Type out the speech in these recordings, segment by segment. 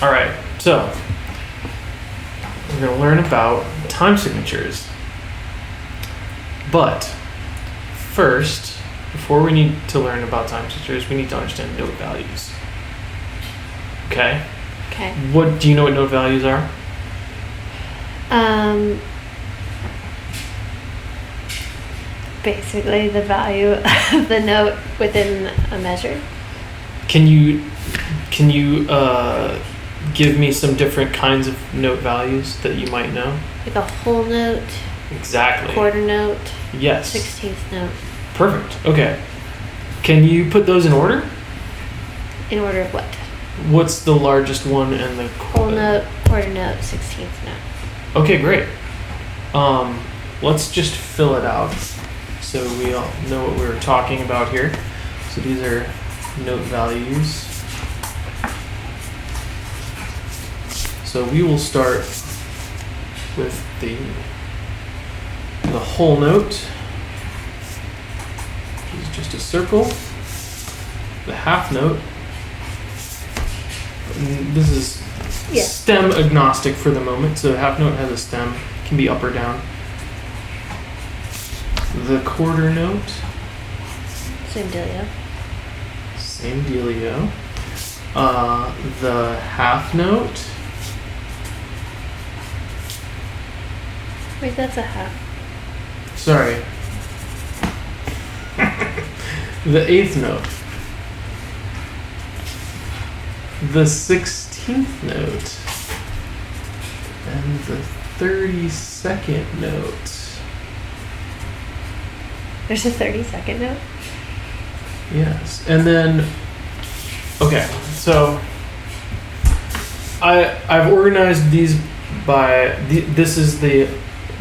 All right, so we're going to learn about time signatures. But first, before we need to learn about time signatures, we need to understand note values. Okay? Okay. What do you know what note values are? Basically the value of the note within a measure. Can you give me some different kinds of note values that you might know? Like a whole note, Exactly. quarter note, Yes. 16th note. Perfect. Okay. Can you put those in order? In order of what? What's the largest one and the Whole note, quarter note, 16th note. Okay, great. Let's just fill it out so we all know what we're talking about here. So these are note values. So we will start with the whole note, which is just a circle. The half note. This is stem agnostic for the moment, so half note has a stem, can be up or down. The quarter note. Same dealio. Same dealio. The half note. Wait, that's a half. Sorry. The eighth note. The 16th note. And the 32nd note. There's a 30-second note? Yes. And then, okay, so I've organized these by, this is the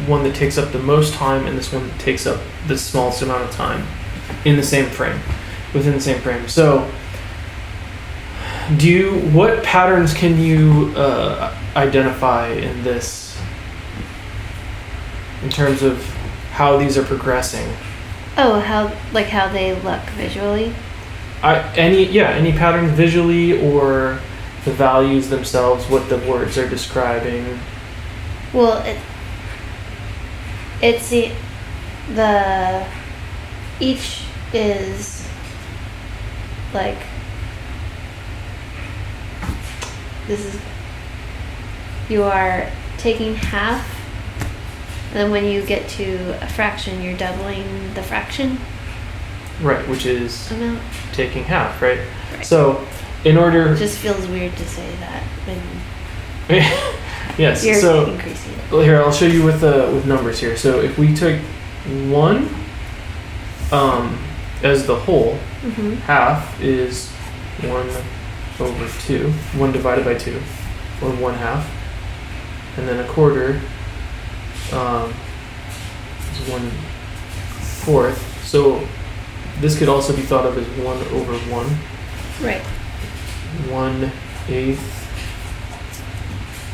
one that takes up the most time, and this one that takes up the smallest amount of time in the same frame, within the same frame. So, what patterns can you identify in this, in terms of how these are progressing? Oh, how they look visually? Any patterns visually, or the values themselves, what the words are describing. Well, it's each is like, this is, you are taking half, and then when you get to a fraction, you're doubling the fraction. Right, which is amount. Taking half, right? Right. So, in order... It just feels weird to say that when yes, you're so increasing it. Well, here, I'll show you with numbers here. So if we took 1 as the whole, half is 1/2, 1 divided by 2, or 1/2. And then a quarter is 1/4. So this could also be thought of as 1/1. Right. 1/8,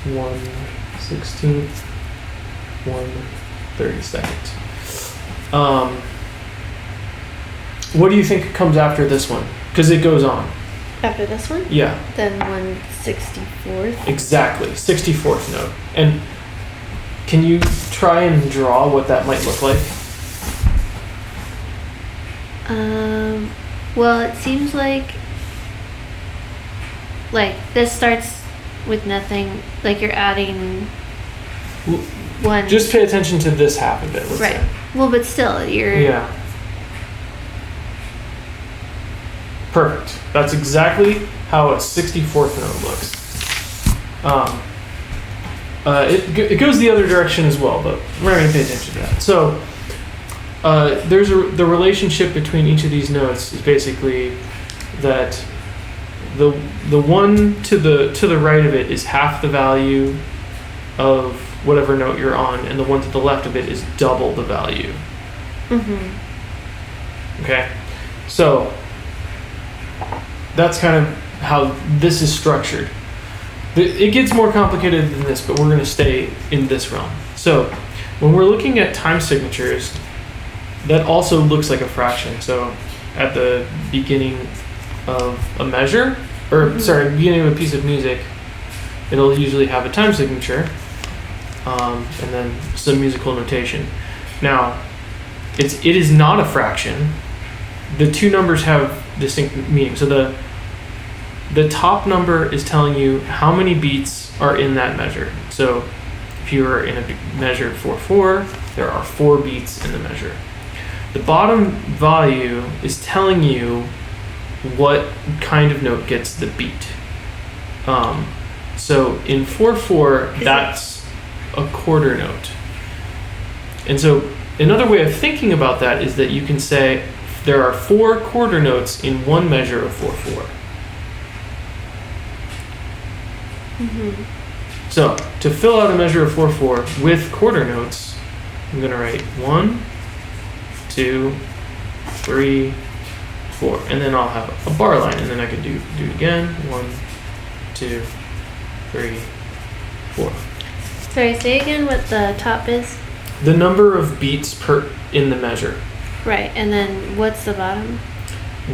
1/16, 1/32. What do you think comes after this one? Because it goes on. After this one? Yeah. Then 1/64th. Exactly. 64th note. And can you try and draw what that might look like? Well, it seems like this starts with nothing, like you're adding one. Just pay attention to this half of it. Let's right. say. Well, but still, you're. Yeah. Perfect. That's exactly how a 64th note looks. It goes the other direction as well, but we're not going to pay attention to that. So, the relationship between each of these notes is basically that the one to the right of it is half the value of whatever note you're on, and the one to the left of it is double the value. Okay, so that's kind of how this is structured. It gets more complicated than this, but we're going to stay in this realm. So when we're looking at time signatures, that also looks like a fraction. So at the beginning of a measure, or beginning of a piece of music, it'll usually have a time signature, and then some musical notation. Now, it is not a fraction. The two numbers have distinct meaning. So the top number is telling you how many beats are in that measure. So if you're in a measure 4/4, there are 4 beats in the measure. The bottom value is telling you what kind of note gets the beat. So in 4/4, that's a quarter note. And so another way of thinking about that is that you can say there are 4 quarter notes in one measure of 4/4. So to fill out a measure of 4/4 with quarter notes, I'm going to write 1, 2, 3, 4, and then I'll have a bar line, and then I can do it again. 1, 2, 3, 4. Sorry, say again what the top is. The number of beats in the measure. Right, and then what's the bottom?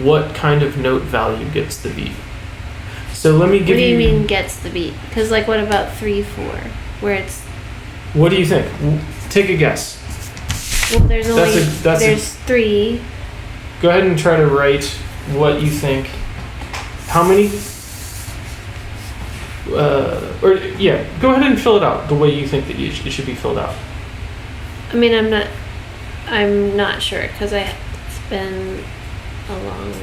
What kind of note value gets the beat? So let me give you. What do you mean gets the beat? Because like, what about 3/4, where it's? What do you think? Take a guess. Well, there's only there's 3. Go ahead and try to write what you think. How many? Go ahead and fill it out the way you think that it should be filled out. I mean, I'm not sure because it's been a long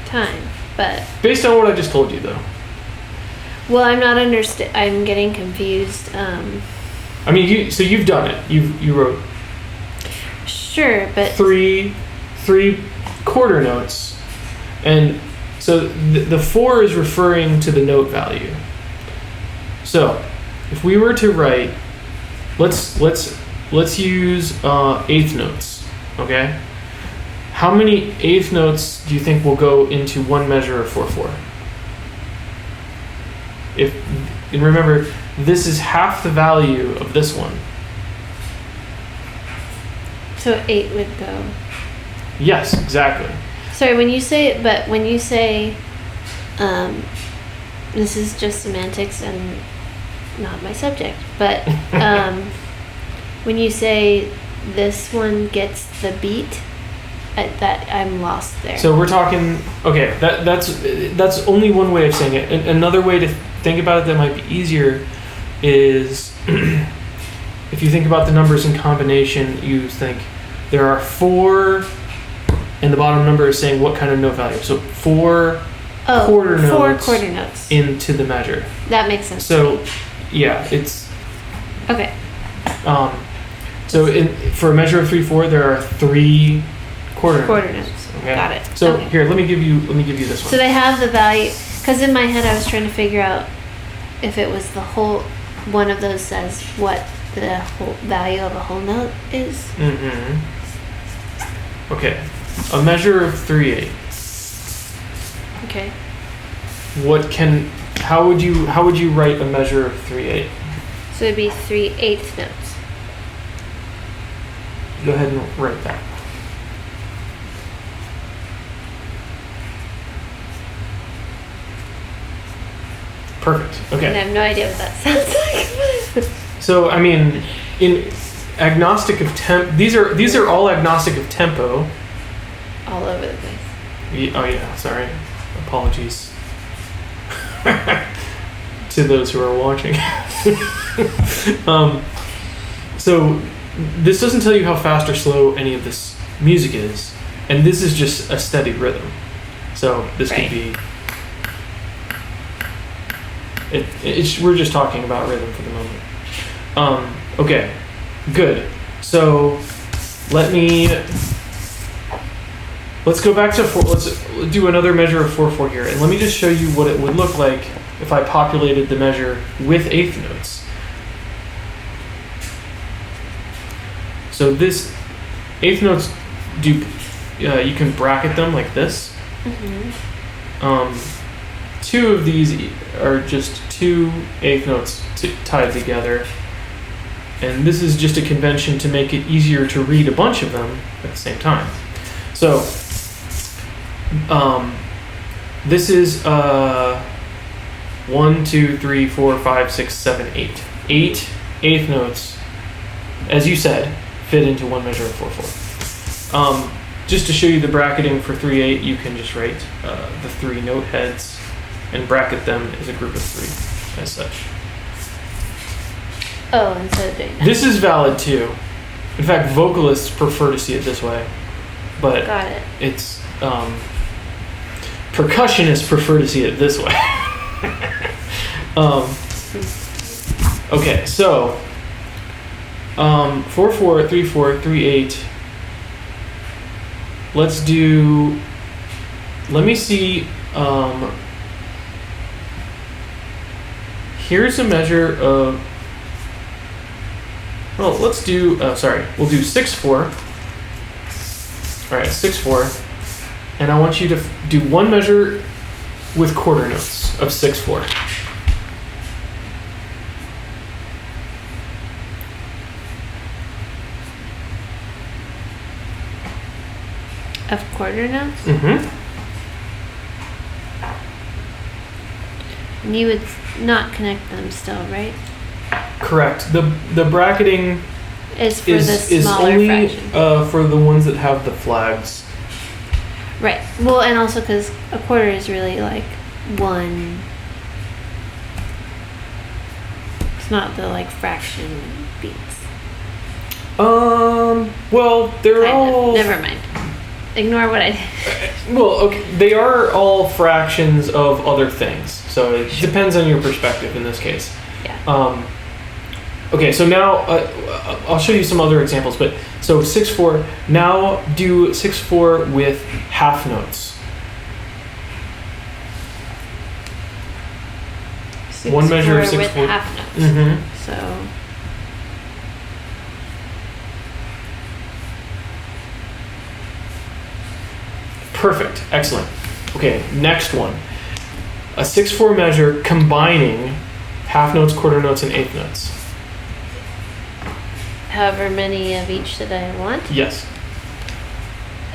time, but. Based on what I just told you, though. Well, I'm not I'm getting confused. I mean, you've done it. You wrote. Sure, but. Three quarter notes, and so the 4 is referring to the note value. So, if we were to write, let's use eighth notes. Okay. How many eighth notes do you think will go into one measure of 4/4? And remember, this is half the value of this one. So 8 would go. Yes, exactly. Sorry, when you say, this is just semantics and not my subject, but when you say this one gets the beat, that I'm lost there. So we're talking, okay, that's only one way of saying it. Another way to think about it that might be easier is if you think about the numbers in combination, you think there are 4, and the bottom number is saying what kind of note value. So 4 quarter notes into the measure. That makes sense. So yeah, it's okay. So for a measure of 3/4, there are 3 quarter notes. Okay? Got it. So okay. Here, let me give you this one. So they have the value, because in my head I was trying to figure out if it was the whole one of those says what the whole value of a whole note is. Mm-hmm. Okay, a measure of 3/8. Okay. How would you write a measure of 3/8? So it'd be 3/8 notes. Go ahead and write that. Perfect. Okay. And I have no idea what that sounds like. So I mean, in agnostic of these are all agnostic of tempo. All over the place. Oh yeah, sorry. Apologies to those who are watching. So this doesn't tell you how fast or slow any of this music is, and this is just a steady rhythm. So this could be. We're just talking about rhythm for the moment. Okay, good. So let's go back to 4. Let's do another measure of 4/4 here, and let me just show you what it would look like if I populated the measure with eighth notes. So this eighth notes you can bracket them like this. Mm-hmm. 2 of these are just 2 eighth notes tied together, and this is just a convention to make it easier to read a bunch of them at the same time. So this is 1, 2, 3, 4, 5, 6, 7, 8. 8 eighth notes, as you said, fit into one measure of 4/4. Just to show you the bracketing for 3/8, you can just write the 3 note heads and bracket them as a group of 3 as such. Oh, instead of doing that. This is valid too. In fact, vocalists prefer to see it this way, but Got it. it's percussionists prefer to see it this way. Okay, so 4/4, 3/4, 3/8. Let's do. Let me see. Here's a measure of. Well, let's do. We'll do 6/4. All right, 6/4, and I want you to do one measure with quarter notes of 6/4. Of quarter notes? Mm-hmm. And you would not connect them still, right? Correct. The bracketing Is for the is smaller only fraction. for the ones that have the flags. Right. Well, and also because a quarter is really like one. It's not the like fraction beats. Well, they're Kind all. of. Never mind. Ignore what I did. Well, okay, they are all fractions of other things, so it depends on your perspective in this case. Yeah. Okay, so now I'll show you some other examples. But so 6/4. Now do 6/4 with half notes. One measure of 6/4 with 6/4. half notes. Mm-hmm. So Perfect. Excellent. Okay, next one. A 6/4 measure combining half notes, quarter notes, and eighth notes. however many of each that I want. Yes.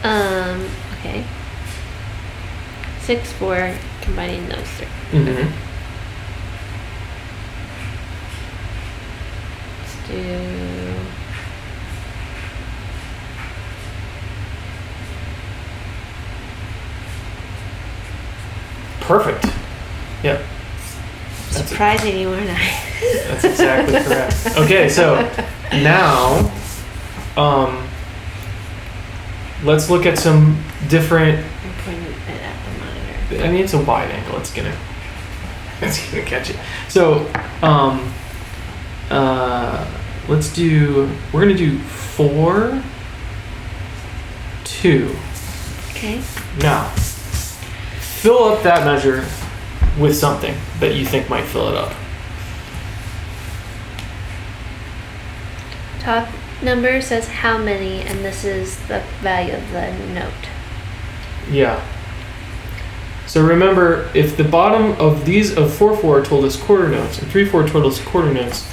Okay. 6/4, combining those 3. Mm-hmm. Let's do. Perfect. Yep. Surprising you, aren't I? That's exactly correct. Okay, so now, let's look at some different. I'm pointing it at the monitor. I mean, it's a wide angle. It's gonna catch it. So, let's do. We're gonna do 4, 2. Okay. Now, fill up that measure with something that you think might fill it up. Top number says how many, and this is the value of the note. Yeah. So remember, if the bottom of these of 4/4 told us quarter notes, and 3/4 told us quarter notes,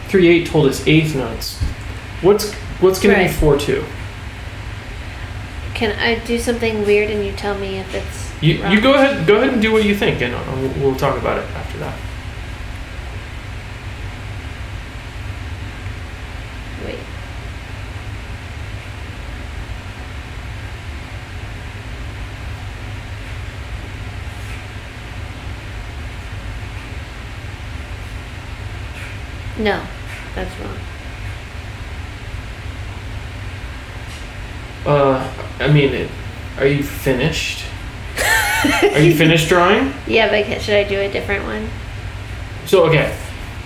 3/8 told us eighth notes, what's going to be Right. 4/2? Can I do something weird and you tell me if it's You wrong? go ahead and do what you think, and we'll talk about it after that. Wait. No, that's wrong. I mean, are you finished? Are you finished drawing? Yeah, but should I do a different one? So, okay.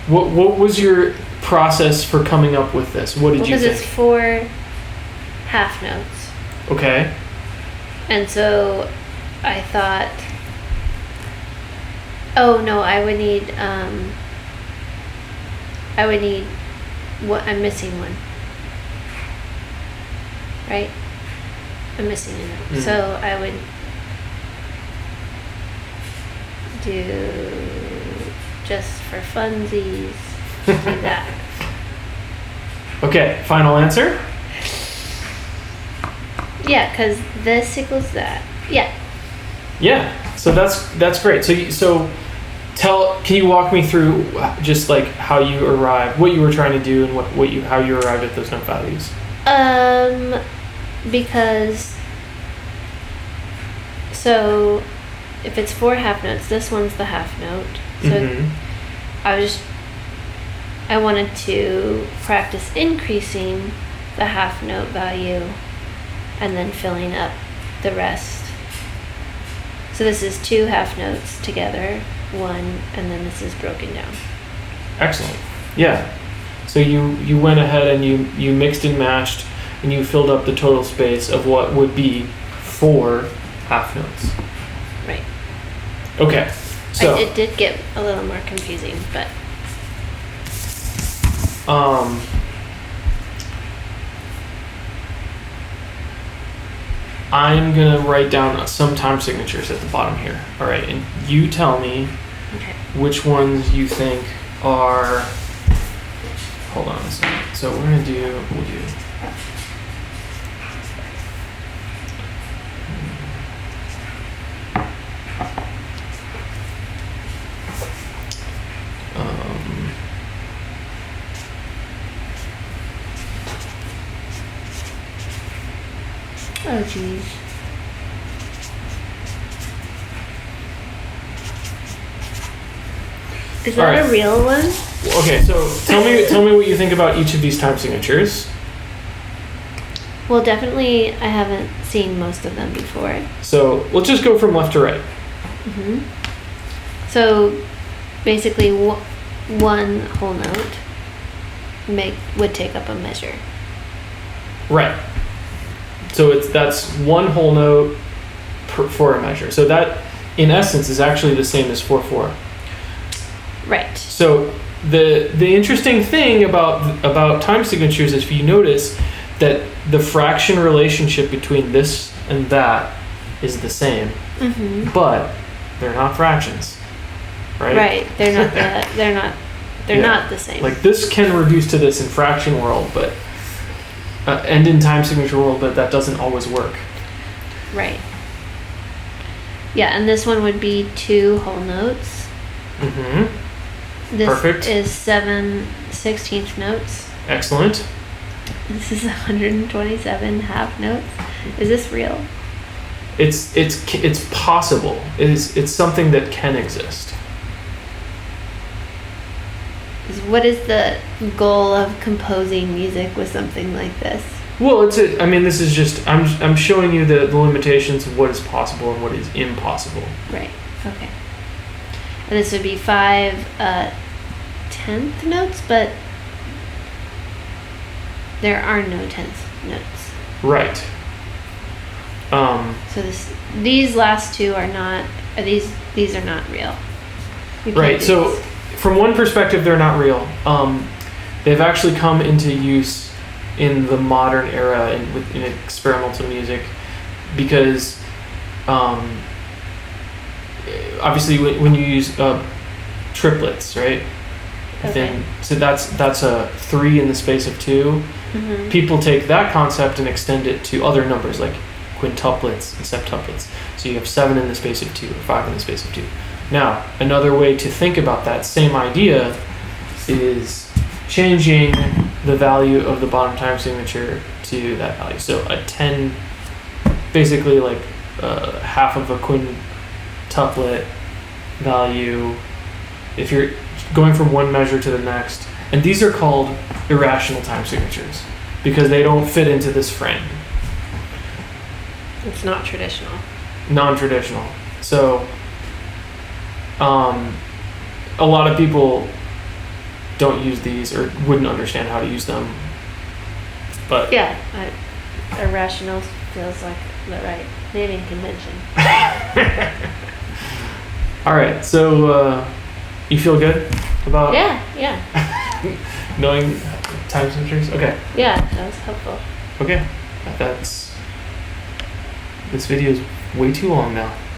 What was your process for coming up with this? What did you Because it's think? 4 half notes. Okay. And so I thought, oh no, I would need what, I'm missing one. Right? I'm missing a note. Mhm. So I would do, just for funsies, do that. Okay, final answer? Yeah, because this equals that. Yeah. Yeah. So that's great. So Can you walk me through just like how you arrived, what you were trying to do, and how you arrived at those note values? Because so if it's 4 half notes, this one's the half note. So I wanted to practice increasing the half note value and then filling up the rest. So this is 2 half notes together, 1, and then this is broken down. Excellent. Yeah. So you went ahead and you mixed and matched and you filled up the total space of what would be 4 half notes. Right. Okay. So it did get a little more confusing, but I'm gonna write down some time signatures at the bottom here. All right, and you tell me which ones you think are. Hold on a second. So we'll do. oh geez. Is that Alright. a real one? Okay, so tell me what you think about each of these time signatures. Well, definitely I haven't seen most of them before. So let's just go from left to right. So basically one whole note would take up a measure. Right. So that's one whole note for a measure. So that, in essence, is actually the same as 4/4. Right. So the interesting thing about time signatures is if you notice that the fraction relationship between this and that is the same, but they're not fractions, right? Right. They're not not the same. Like this can reduce to this in fraction world, but and in time signature world, but that doesn't always work. Right. Yeah, and this one would be 2 whole notes. This Perfect. is 7/16 notes. Excellent. This is 127 half notes. Is this real? It's possible. It's something that can exist. What is the goal of composing music with something like this? Well, this is just I'm showing you the limitations of what is possible and what is impossible. Right. Okay. And this would be 5 tenth notes, but there are no tenth notes. Right. So these last two are not. These are not real. You can't Right. do So this. from one perspective, they're not real. They've actually come into use in the modern era in experimental music because obviously when you use triplets, right? Okay. So that's a 3 in the space of 2. People take that concept and extend it to other numbers like quintuplets and septuplets. So you have 7 in the space of 2 or 5 in the space of 2. Now, another way to think about that same idea is changing the value of the bottom time signature to that value. So a 10, basically like half of a quintuplet value, if you're going from one measure to the next. And these are called irrational time signatures because they don't fit into this frame. It's not traditional. Non-traditional. So a lot of people don't use these or wouldn't understand how to use them. But Yeah, irrational feels like the right naming convention. all right, so you feel good about Yeah. knowing time signatures? Okay. Yeah, that was helpful. Okay. This video is way too long now.